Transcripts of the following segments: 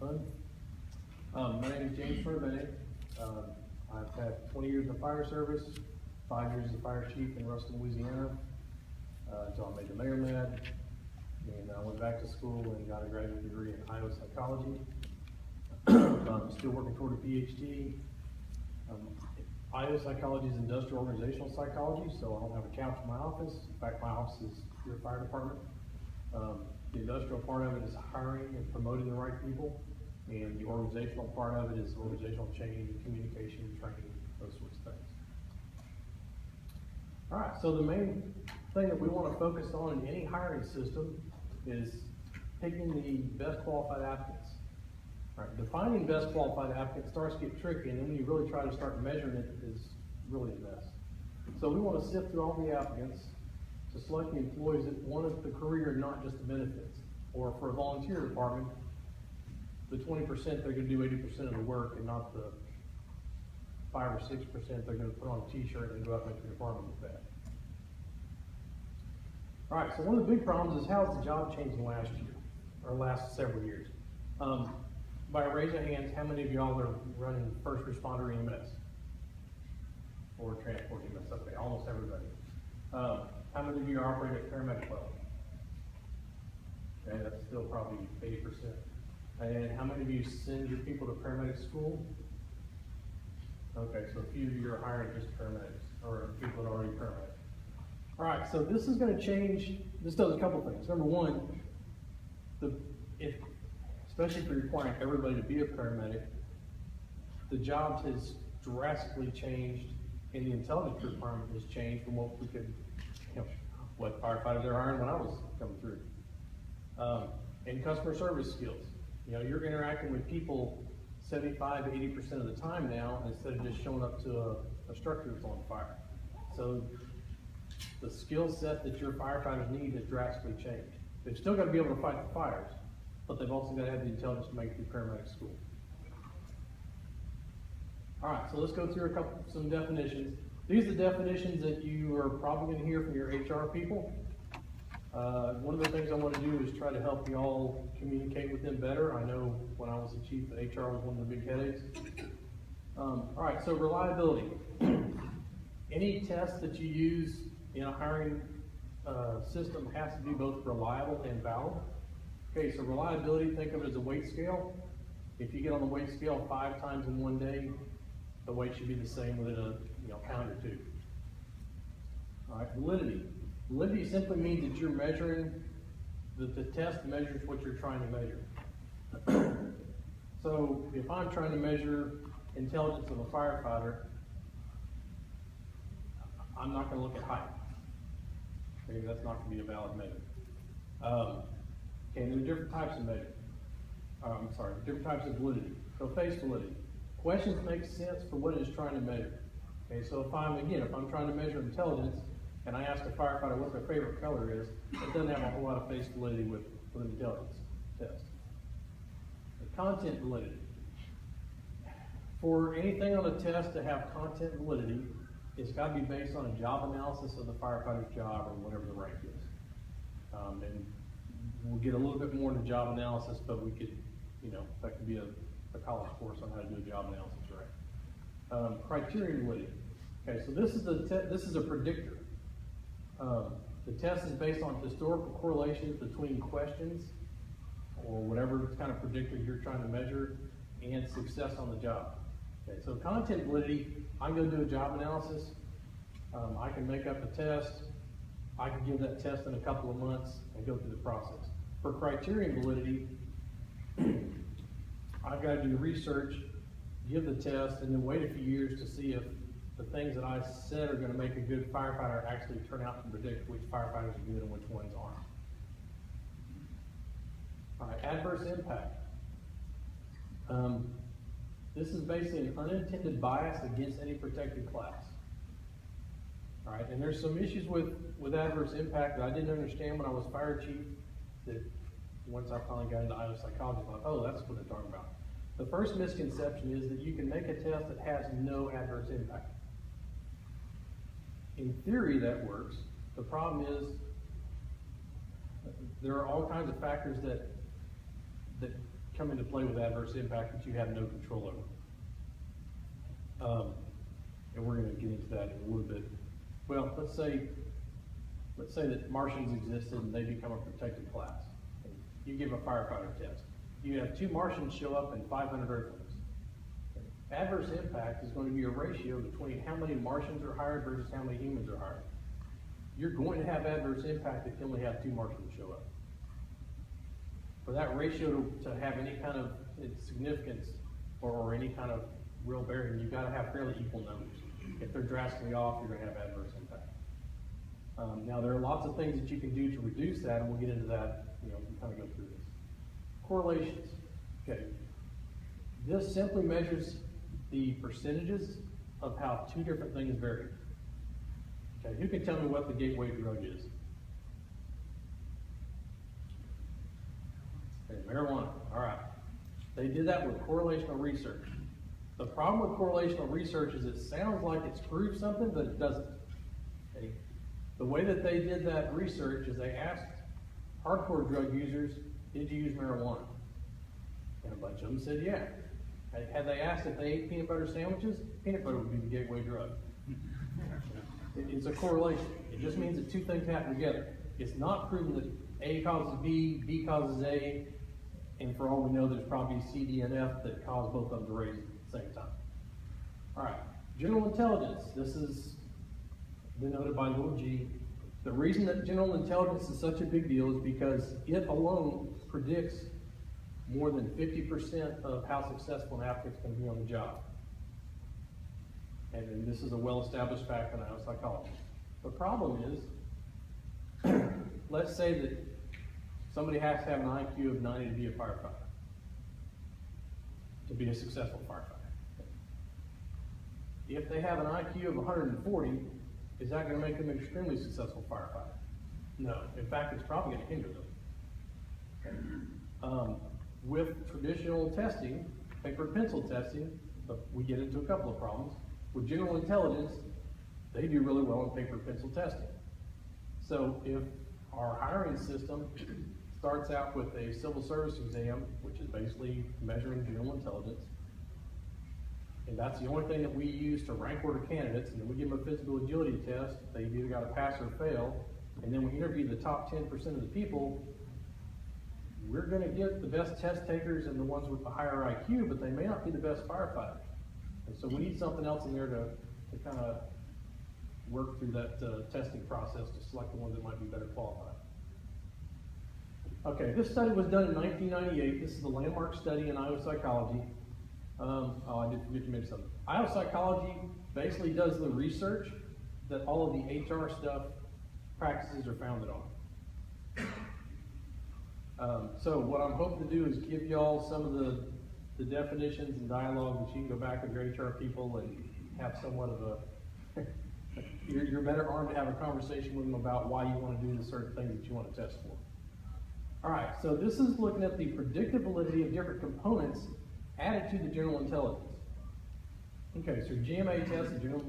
fun. My name is James Furbenet. I've had 20 years in the fire service, 5 years as a fire chief in Ruston, Louisiana, until I made the mayor mad. And I went back to school and got a graduate degree in IO psychology. I'm still working toward a PhD. IO psychology is industrial organizational psychology, so I don't have a couch in my office. In fact, my office is your fire department. The industrial part of it is hiring and promoting the right people, and the organizational part of it is organizational change, communication, training, those sorts of things. All right, so the main thing that we want to focus on in any hiring system is picking the best qualified applicants. All right, defining best qualified applicants starts to get tricky, and then when you really try to start measuring it, is really a mess. So we want to sift through all the applicants to select the employees that wanted the career, not just the benefits. Or for a volunteer department, the 20% they're going to do 80% of the work, and not the 5 or 6% they're going to put on a t-shirt and go out and make the department look bad. All right, so one of the big problems is how has the job changed in the last year, or last several years? By a raise of hands, how many of y'all are running first responder EMS? Or transport EMS? Okay, almost everybody. How many of you are operating at paramedic level? Okay, that's still probably 80%. And how many of you send your people to paramedic school? Okay, so a few of you are hiring just paramedics, or people that are already paramedics. All right, so this is going to change. This does a couple things. Number one, especially if you're requiring everybody to be a paramedic, the job has drastically changed, and the intelligence department has changed from what we could, what firefighters are hiring when I was coming through. And customer service skills. You're interacting with people 75 to 80% of the time now, instead of just showing up to a structure that's on fire. So the skill set that your firefighters need has drastically changed. They've still got to be able to fight the fires, but they've also got to have the intelligence to make it through paramedic school. All right, so let's go through some definitions. These are the definitions that you are probably going to hear from your HR people. One of the things I want to do is try to help you all communicate with them better. I know when I was the chief, HR was one of the big headaches. All right, so reliability. Any test that you use in a hiring system has to be both reliable and valid. Okay, so reliability, think of it as a weight scale. If you get on the weight scale 5 times in one day, the weight should be the same within a pound or two. All right, validity. Validity simply means that you're measuring, that the test measures what you're trying to measure. So if I'm trying to measure intelligence of a firefighter, I'm not going to look at height. Okay, that's not going to be a valid measure. Okay, there are different types of measure. Different types of validity. So face validity. Questions make sense for what it is trying to measure. Okay, so if I'm trying to measure intelligence, and I ask a firefighter what their favorite color is, it doesn't have a whole lot of face validity with an intelligence test. The content validity. For anything on a test to have content validity, it's got to be based on a job analysis of the firefighter's job, or whatever the rank is. And we'll get a little bit more into job analysis, but we could, that could be a college course on how to do a job analysis, right? Criterion validity. Okay, so this is a predictor. The test is based on historical correlations between questions, or whatever kind of predictor you're trying to measure, and success on the job. Okay, so content validity, I'm going to do a job analysis. I can make up a test. I can give that test in a couple of months and go through the process. For criterion validity, I've got to do research, give the test, and then wait a few years to see if the things that I said are going to make a good firefighter actually turn out to predict which firefighters are good and which ones aren't. All right, adverse impact. This is basically an unintended bias against any protected class. All right, and there's some issues with adverse impact that I didn't understand when I was fire chief, that once I finally got into IO psychology, I thought, oh, that's what they're talking about. The first misconception is that you can make a test that has no adverse impact. In theory, that works. The problem is there are all kinds of factors that come into play with adverse impact that you have no control over. And we're going to get into that in a little bit. Well, let's say that Martians existed and they become a protected class. You give a firefighter test. You have 2 Martians show up and 500 Earthlings. Adverse impact is going to be a ratio between how many Martians are hired versus how many humans are hired. You're going to have adverse impact if you only have 2 Martians show up. For that ratio to have any kind of significance or any kind of real bearing, you've got to have fairly equal numbers. If they're drastically off, you're going to have adverse impact. Now, there are lots of things that you can do to reduce that, and we'll get into that, we kind of go through this. Correlations. Okay. This simply measures the percentages of how 2 different things vary. Okay, who can tell me what the gateway drug is? Okay, marijuana. All right. They did that with correlational research. The problem with correlational research is it sounds like it's proved something, but it doesn't. Okay? The way that they did that research is they asked hardcore drug users, did you use marijuana? And a bunch of them said, yeah. Had they asked if they ate peanut butter sandwiches, peanut butter would be the gateway drug. It's a correlation. It just means that 2 things happen together. It's not proven that A causes B, B causes A, and for all we know, there's probably C, D, and F that cause both of them to raise at the same time. All right, general intelligence. This is denoted by little g. The reason that general intelligence is such a big deal is because it alone predicts more than 50% of how successful an applicant's going to be on the job. And this is a well-established fact in psychology. The problem is, let's say that somebody has to have an IQ of 90 to be a firefighter, to be a successful firefighter. If they have an IQ of 140, is that going to make them an extremely successful firefighter? No. In fact, it's probably going to hinder them. With traditional testing, paper and pencil testing, we get into a couple of problems. With general intelligence, they do really well in paper and pencil testing. So if our hiring system starts out with a civil service exam, which is basically measuring general intelligence, and that's the only thing that we use to rank order candidates, and then we give them a physical agility test, they've either got to pass or fail, and then we interview the top 10% of the people, we're going to get the best test takers and the ones with the higher IQ, but they may not be the best firefighters. And so we need something else in there to kind of work through that testing process to select the ones that might be better qualified. Okay, this study was done in 1998. This is a landmark study in Iowa psychology. I did forget to mention something. Iowa psychology basically does the research that all of the HR stuff practices are founded on. So what I'm hoping to do is give y'all some of the definitions and dialogue that you can go back with your HR people and have somewhat of a, you're better armed to have a conversation with them about why you want to do the certain things that you want to test for. All right, so this is looking at the predictability of different components added to the general intelligence. Okay, so GMA test is general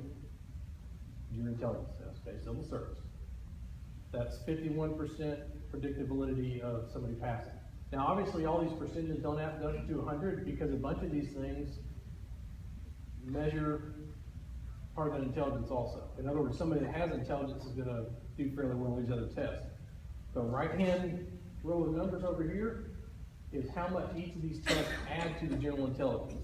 intelligence test, okay, civil service. That's 51% predictability of somebody passing. Now, obviously, all these percentages don't have to go to 100 because a bunch of these things measure part of that intelligence also. In other words, somebody that has intelligence is going to do fairly well on these other tests. The right-hand row of numbers over here is how much each of these tests add to the general intelligence.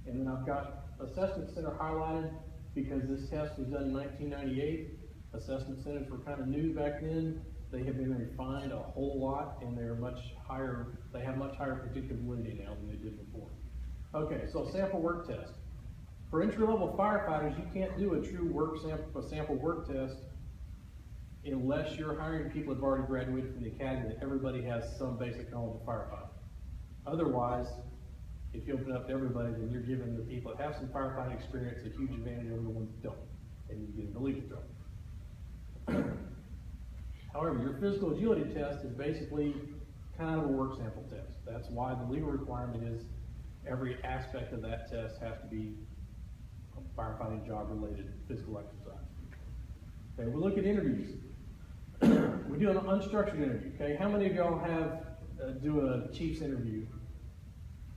And then I've got assessment center highlighted because this test was done in 1998. Assessment centers were kind of new back then. They have been refined a whole lot, and they're much higher. They have much higher predictability now than they did before. Okay, so sample work test. For entry-level firefighters, you can't do a true sample work test unless you're hiring people who've already graduated from the academy that everybody has some basic knowledge of firefighting. Otherwise, if you open up to everybody, then you're giving the people that have some firefighting experience a huge advantage over the ones that don't, and you get into legal trouble. However, your physical agility test is basically kind of a work sample test. That's why the legal requirement is every aspect of that test has to be a firefighting job related physical exercise. Okay, we look at interviews. We do an unstructured interview. Okay, how many of y'all have do a chief's interview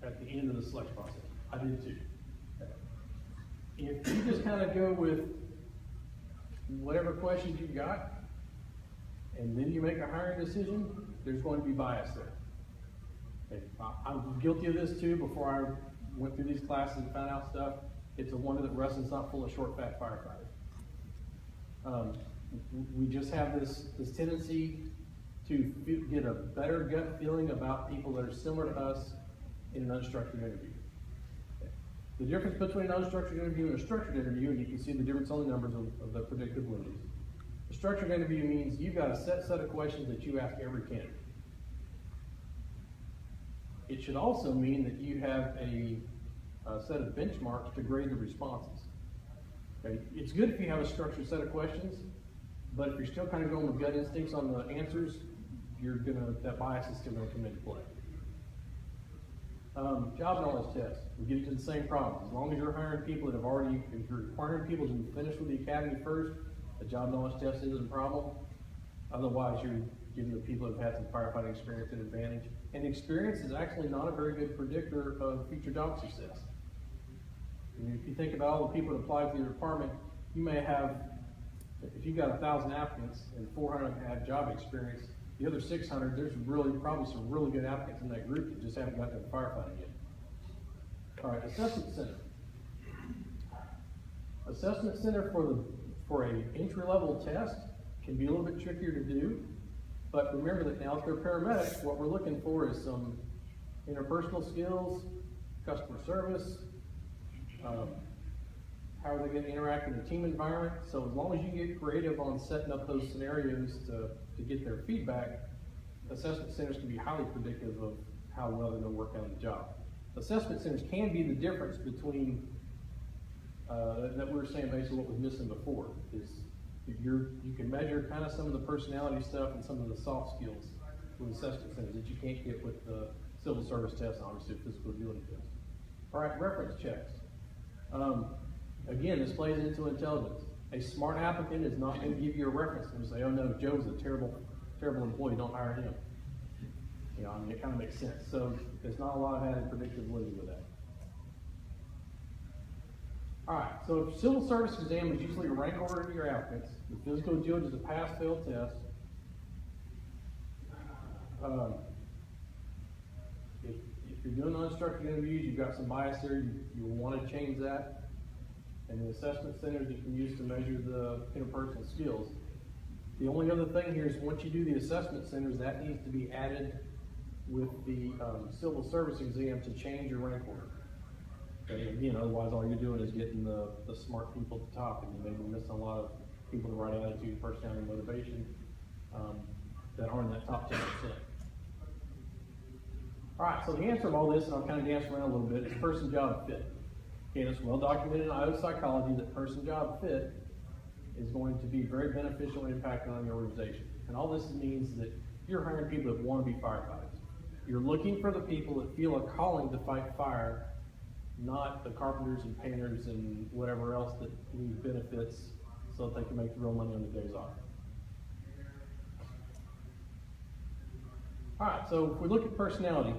at the end of the selection process. I did too. If you just kind of go with whatever questions you've got, and then you make a hiring decision, there's going to be bias there. Okay. I'm guilty of this too. Before I went through these classes and found out stuff, it's a wonder that Ruston's not full of short, fat firefighters. We just have this tendency to get a better gut feeling about people that are similar to us in an unstructured interview. Okay. The difference between an unstructured interview and a structured interview, and you can see the difference on the numbers of the predictabilities. A structured interview means you've got a set of questions that you ask every candidate. It should also mean that you have a set of benchmarks to grade the responses. Okay? It's good if you have a structured set of questions, but if you're still kind of going with gut instincts on the answers, that bias is still going to come into play. Job knowledge test. We get into the same problem. As long as you're hiring people that have already, if you're requiring people to finish with the academy first, the job knowledge test isn't a problem. Otherwise, you're giving the people that have had some firefighting experience an advantage. And experience is actually not a very good predictor of future job success. I mean, if you think about all the people that apply to your department, you may have, if you've got 1,000 applicants and 400 have job experience, the other 600, there's probably some really good applicants in that group that just haven't got to the firefighting yet. All right, assessment center. Assessment center for an entry-level test can be a little bit trickier to do, but remember that now if they're paramedics, what we're looking for is some interpersonal skills, customer service, how are they going to interact in a team environment. So as long as you get creative on setting up those scenarios to get their feedback, assessment centers can be highly predictive of how well they're going to work out the job. Assessment centers can be the difference between that we were saying basically what was missing before is you can measure kind of some of the personality stuff and some of the soft skills with assessment centers that you can't get with the civil service test, obviously physical agility test. All right, reference checks. Again, this plays into intelligence. A smart applicant is not going to give you a reference and say, oh no, Joe's a terrible employee, don't hire him. You know, I mean, it kind of makes sense. So there's not a lot of added predictability with that. All right, so if civil service exam is usually a rank order of your applicants, the physical agility is a pass-fail test. If you're doing unstructured interviews, you've got some bias there, you want to change that. And the assessment centers you can use to measure the interpersonal skills. The only other thing here is once you do the assessment centers, that needs to be added with the civil service exam to change your rank order. Okay, again, otherwise all you're doing is getting the smart people at the top, and you may be missing a lot of people with the right attitude, personality, and motivation that aren't in that top 10%. All right, so the answer of all this, and I'll kind of dance around a little bit, is person-job fit. Okay, it's well documented in IO psychology that person-job fit is going to be very beneficial and impactful on your organization. And all this means that you're hiring people that want to be firefighters. You're looking for the people that feel a calling to fight fire, not the carpenters and painters and whatever else that need benefits so that they can make the real money on the days off. All right, so if we look at personality,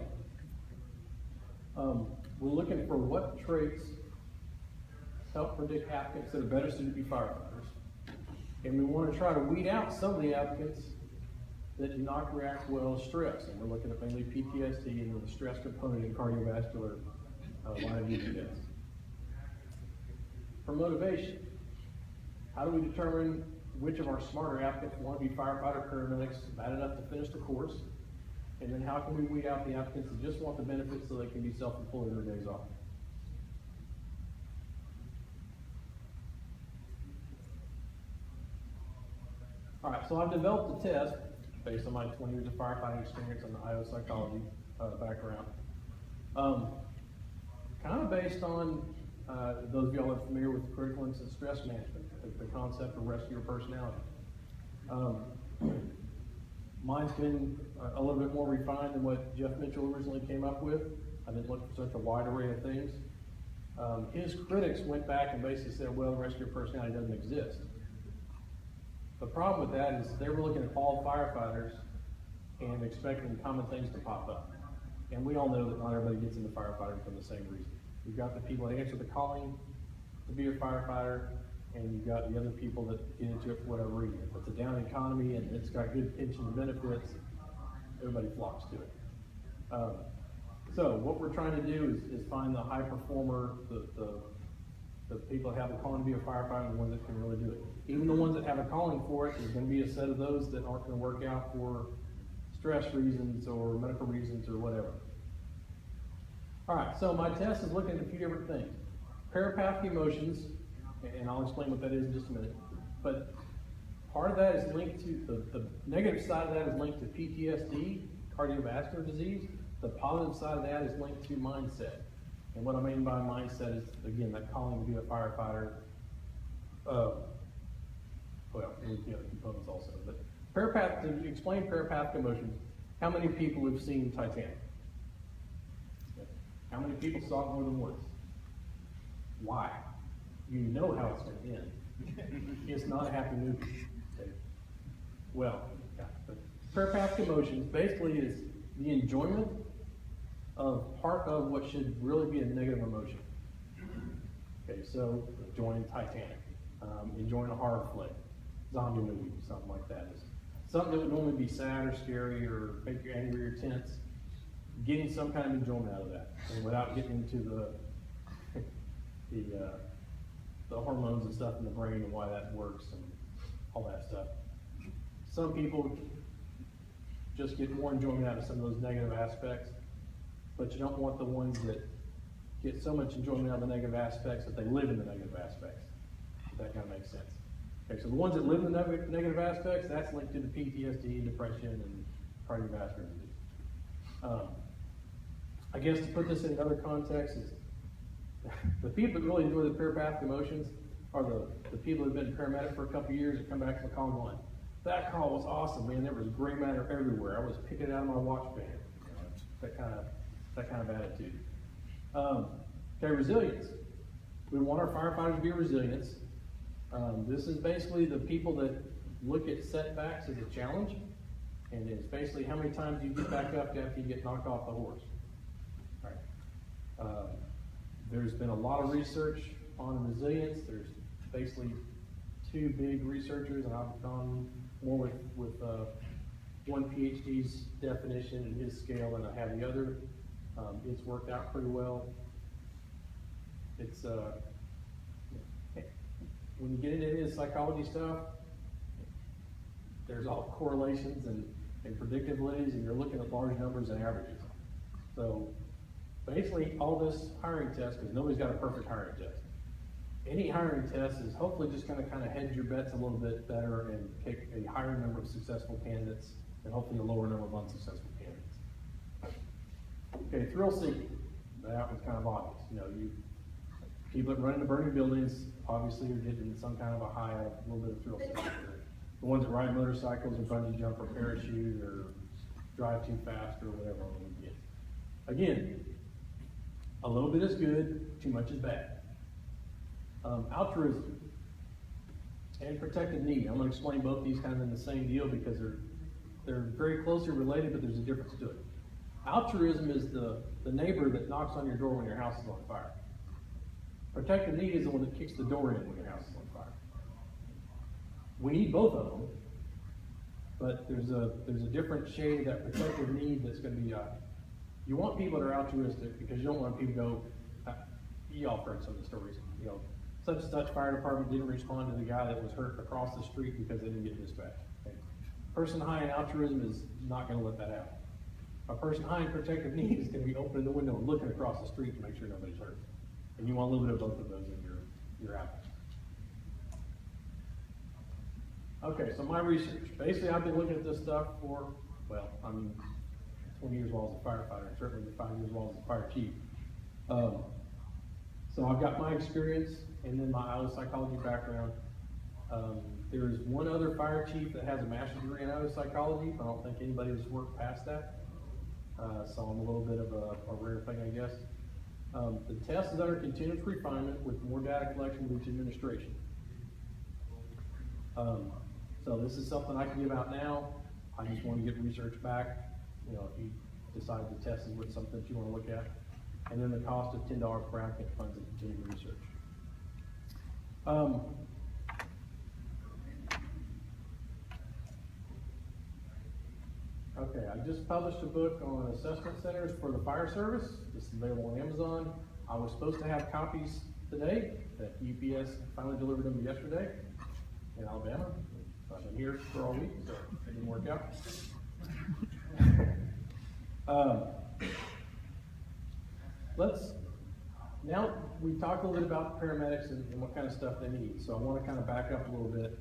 we're looking for what traits help predict applicants that are better suited to be firefighters. And we want to try to weed out some of the applicants that do not react well to stress. And we're looking at mainly PTSD and the stress component in cardiovascular line of duty tests. For motivation, how do we determine which of our smarter applicants want to be firefighter paramedics bad enough to finish the course? And then how can we weed out the applicants that just want the benefits so they can be self-employed on their days off? All right, so I've developed a test based on my 20 years of firefighting experience and the IO psychology background. Kind of based on, those of y'all are familiar with critical incident stress management, the concept of rescue your personality. Mine's been a little bit more refined than what Jeff Mitchell originally came up with. I didn't look for such a wide array of things. His critics went back and basically said, well, rescue your personality doesn't exist. The problem with that is they were looking at all firefighters and expecting common things to pop up. And we all know that not everybody gets into firefighting for the same reason. You've got the people that answer the calling to be a firefighter, and you've got the other people that get into it for whatever reason. If it's a down economy and it's got good pension and benefits, everybody flocks to it. So what we're trying to do is find the high performer, the people that have a calling to be a firefighter, and the ones that can really do it. Even the ones that have a calling for it, there's going to be a set of those that aren't going to work out for stress reasons or medical reasons or whatever. All right, so my test is looking at a few different things. Parapathic emotions, and I'll explain what that is in just a minute, but part of that is linked to, the negative side of that is linked to PTSD, cardiovascular disease. The positive side of that is linked to mindset. And what I mean by mindset is, again, that calling to be a firefighter, well, there's the other components also, but to explain parapathic emotions, how many people have seen Titanic? How many people saw it more than once? Why? You know how it's going to end. It's not a happy movie. Okay. Well, yeah, but parapathic emotions basically is the enjoyment of part of what should really be a negative emotion. Okay, so enjoying Titanic, enjoying a horror flick, zombie movie, something like that. It's something that would normally be sad or scary or make you angry or tense, getting some kind of enjoyment out of that, and without getting into the hormones and stuff in the brain and why that works and all that stuff. Some people just get more enjoyment out of some of those negative aspects, but you don't want the ones that get so much enjoyment out of the negative aspects that they live in the negative aspects. If that kind of makes sense. Okay, so the ones that live in the negative aspects, that's linked to the PTSD, depression, and cardiovascular disease. I guess to put this in another context is the people that really enjoy the parapathic emotions are the people that have been a paramedic for a couple of years and come back to the call going, that call was awesome, man. There was gray matter everywhere. I was picking it out of my watch band. That kind of attitude. Okay, resilience. We want our firefighters to be resilient. This is basically the people that look at setbacks as a challenge, and it's basically how many times you get back up after you get knocked off the horse. All right. There's been a lot of research on resilience. There's basically two big researchers, and I've gone more with one PhD's definition and his scale than I have the other. It's worked out pretty well. It's when you get into any of the psychology stuff, there's all correlations and predictabilities, and you're looking at large numbers and averages. So basically, all this hiring test, because nobody's got a perfect hiring test. Any hiring test is hopefully just going to kind of hedge your bets a little bit better and pick a higher number of successful candidates and hopefully a lower number of unsuccessful candidates. Okay, thrill seeking. That was kind of obvious. You know, people that run into burning buildings obviously are getting some kind of a high, a little bit of thrill seeking. The ones that ride motorcycles or bungee jump or parachute or drive too fast or whatever on the weekend. Again, a little bit is good, too much is bad. Altruism and protective need. I'm going to explain both these kind of in the same deal because they're very closely related, but there's a difference to it. Altruism is the neighbor that knocks on your door when your house is on fire. Protective need is the one that kicks the door in when your house is on fire. We need both of them, but there's a different shade of that protective need that's going to be. You want people that are altruistic because you don't want people to go. You all heard some of the stories. You know, such and such fire department didn't respond to the guy that was hurt across the street because they didn't get dispatched. Okay? Person high in altruism is not going to let that happen. A person high in protective need is going to be opening the window and looking across the street to make sure nobody's hurt. And you want a little bit of both of those in your outfit. Okay, so my research. Basically, I've been looking at this stuff for, 20 years while I was a firefighter, and certainly 5 years while I was a fire chief. So I've got my experience and then my IO psychology background. There's one other fire chief that has a master's degree in IO psychology. I don't think anybody has worked past that. So I'm a little bit of a rare thing, I guess. The test is under continuous refinement with more data collection with each administration. So this is something I can give out now. I just want to get research back. You know, if you decide the test is what something that you want to look at. And then the cost of $10 per applicant funds and continuing research. Okay, I just published a book on assessment centers for the fire service. This is available on Amazon. I was supposed to have copies today, that UPS finally delivered them yesterday in Alabama. I've been here for all week, so it didn't work out. Now we talked a little bit about paramedics and what kind of stuff they need. So I want to kind of back up a little bit.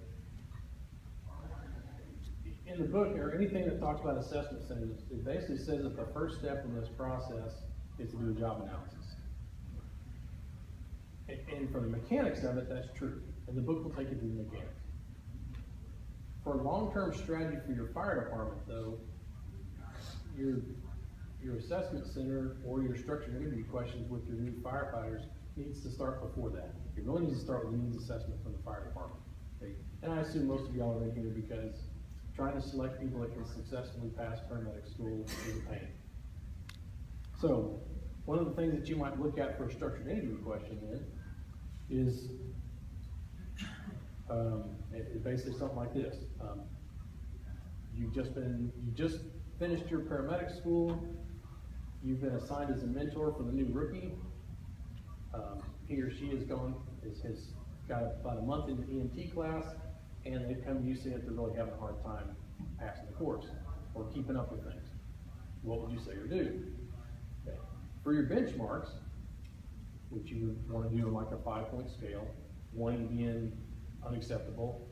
In the book, or anything that talks about assessment centers, it basically says that the first step in this process is to do a job analysis. And for the mechanics of it, that's true. And the book will take you through the mechanics. For a long-term strategy for your fire department, though, your assessment center or your structured interview questions with your new firefighters needs to start before that. It really needs to start with a needs assessment from the fire department. Okay? And I assume most of y'all are in here because trying to select people that can successfully pass paramedic school is a pain. So, one of the things that you might look at for a structured interview question then is it's basically something like this. You just finished your paramedic school. You've been assigned as a mentor for the new rookie. He or she has got about a month in the EMT class, and they've come to you saying that they're really having a hard time passing the course or keeping up with things. What would you say or do? Okay. For your benchmarks, which you would want to do on like a 5-point scale, 1 being unacceptable.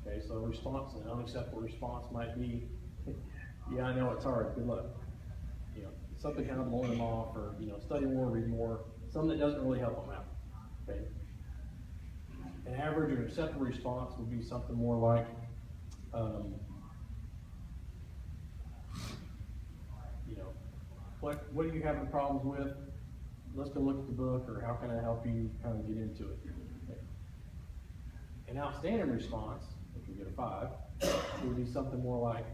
Okay, so an unacceptable response might be, yeah, I know it's hard, good luck. You know, something kind of blowing them off, or study more, read more, something that doesn't really help them out. Okay. An average or acceptable response would be something more like, what are you having problems with? Let's go look at the book, or how can I help you kind of get into it? Okay. An outstanding response, if you get a 5, would be something more like,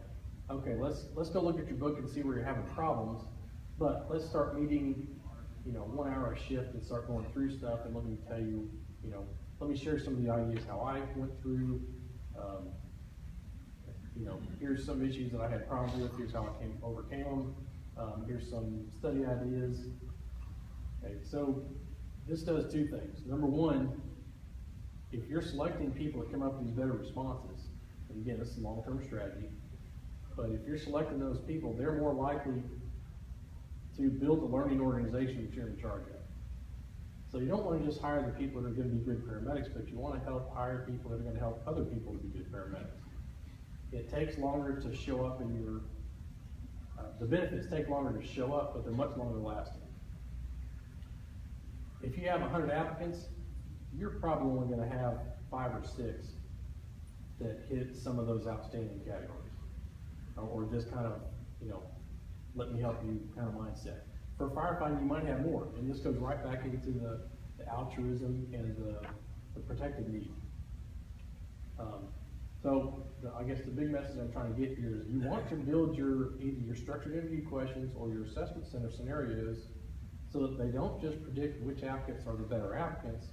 okay, let's go look at your book and see where you're having problems, but let's start meeting, 1 hour a shift and start going through stuff, and let me tell you, let me share some of the ideas how I went through. Here's some issues that I had problems with. Here's how I overcame them. Here's some study ideas. Okay, so this does 2 things. Number 1, if you're selecting people that come up with these better responses, and again, this is a long-term strategy, but if you're selecting those people, they're more likely to build the learning organization that you're in charge of. So you don't want to just hire the people that are going to be good paramedics, but you want to hire people that are going to help other people to be good paramedics. It takes longer to show up in your, the benefits take longer to show up, but they're much longer lasting. If you have 100 applicants, you're probably only going to have 5 or 6 that hit some of those outstanding categories, or this kind of, let me help you kind of mindset. For firefighting, you might have more, and this goes right back into the altruism and the protective need. So I guess the big message I'm trying to get here is you want to build either your structured interview questions or your assessment center scenarios so that they don't just predict which applicants are the better applicants,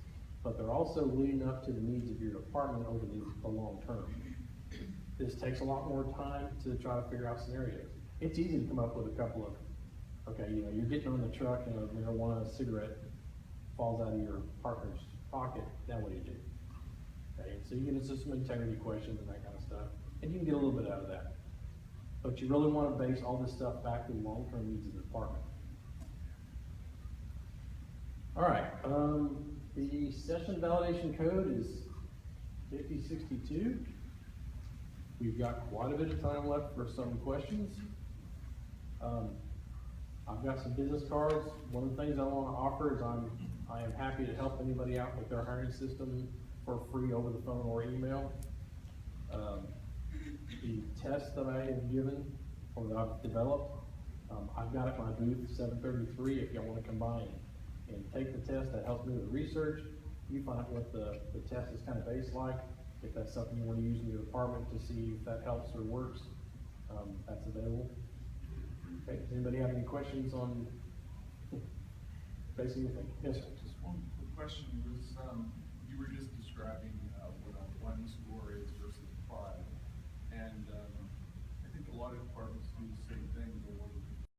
but they're also leading up to the needs of your department over the long term. This takes a lot more time to try to figure out scenarios. It's easy to come up with a couple of, okay, you're getting on the truck and a marijuana cigarette falls out of your partner's pocket, now what do you do? Okay, so you get into some integrity questions and that kind of stuff, and you can get a little bit out of that. But you really want to base all this stuff back to the long-term needs of the department. All right, the session validation code is 5062. We've got quite a bit of time left for some questions. I've got some business cards. One of the things I want to offer is I am happy to help anybody out with their hiring system for free over the phone or email. The test that I have given or that I've developed, I've got at my booth 733 if y'all want to come by and take the test. That helps me with the research. You find out what the test is kind of based like. If that's something you want to use in your department to see if that helps or works, that's available. Okay, does anybody have any questions on facing anything? Yes, sir.